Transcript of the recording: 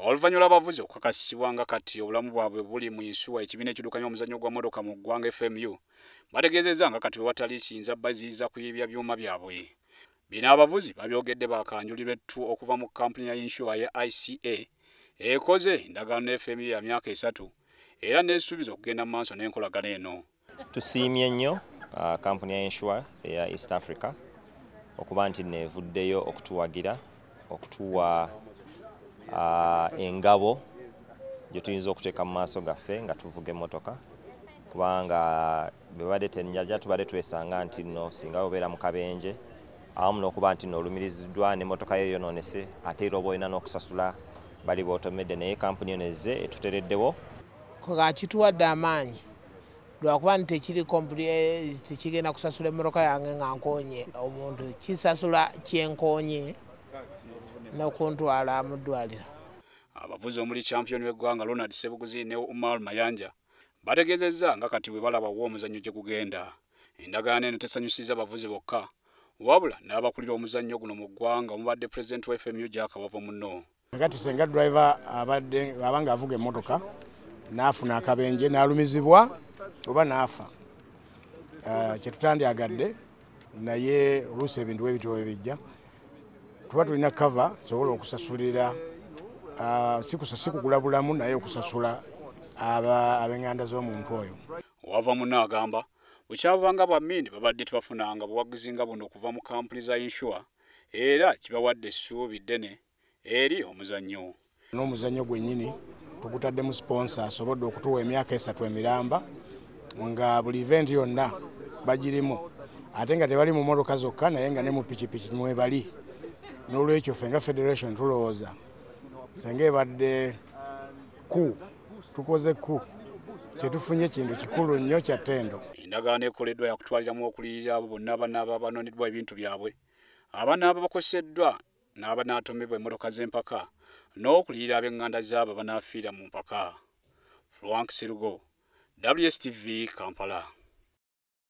oluvanyuma abavuzi okukakasibwa nga kati obulamu bwabwe buli mu yinsuwa ekibiina ekidukanya omuzannyo gwa mmotoka mu ggwanga FMU bategeezezza nga kati watali kiyinza baziyiza kuyibya byuma byabwe. Bino abavuzi babyogedde bakanjulirwa ettu okuva mu kampuni ya yinsuwa ya ICA ekoze endagaano ne FMU ya myaka 3 era nesuubiza okugenda mu maaso n'enkolagana eno. Tusiimye nnyo kampuni ya yinsuwa eya East Africa okuba nti nevuddeyo okutuwagira okutuwa engabo gye tuyinza okuteeka mu maaso gaffe nga tuvuga emmotoka kubanga bebadde tenjaja tubadde twesanga nti nno singa obeera mu kabenje awamu n'okuba nti nno olumiriziddwa n'emmotoka ye yonoonese ate era oba olina n'okusasula bali bootomedde naye kampuni eno ezze etutereddewo. Kituwadde amaanyi lwakuba nti tekigenda kusasula emmotoka yange nga nkoonye omuntu kisasula kyenkoonye n'okuntwala mu ddwaliro. Abavuzi omuli champion w'eggwanga Ronald Sebuguzi ne Umar Mayanja bategeezezza nga kati bwe balaba w'omuzannyo gye gugenda. Endagaano eno tesanyusiza abavuzi bokka wabula n'abakulira omuzannyo guno mu ggwanga omubadde President wa FMU Jakabava muno. Kati senga driver abanga avuga emmotoka n'afuna akabenje n'alumizibwa oba n'afa kyetutandyagadde naye oluusi ebintu webityo webijja tuba tulina cover sobola okusasulira sikugula bulamu naye okusasula ab'enganda z'omuntu oyo. Wava muno agamba bukyabanga bwammindi babadde tebafunanga buwagizi nga buno okuva mu kampuni za yinsuwa era kibawadde essuubi ddene eri omuzannyo. N'omuzannyo gwennyini tugutadde mu sponsor asobodde okutuwa emyaka 3 emiramba nga buli event yonna bagirimu ate nga tebali mu mmotoka zokka naye nga ne mu pikipiki mwebali. N'olwekyo ffe nga federation tulowooza senga ebadde tukoze kyetufunye kintu kikulu nnyo kya ttendo. Endagaano ekoleddwa yakutwaliramu okuliyirira abo bonna abanaaba banoonedwa ebintu byabwe abanaaba bakoseddwa n'abanaatomebwa emmotoka z'Empaka n'okuliyirira ab'enganda z'abo abanaafiira mu Mpaka. Frank Sirugo, WSTV Kampala.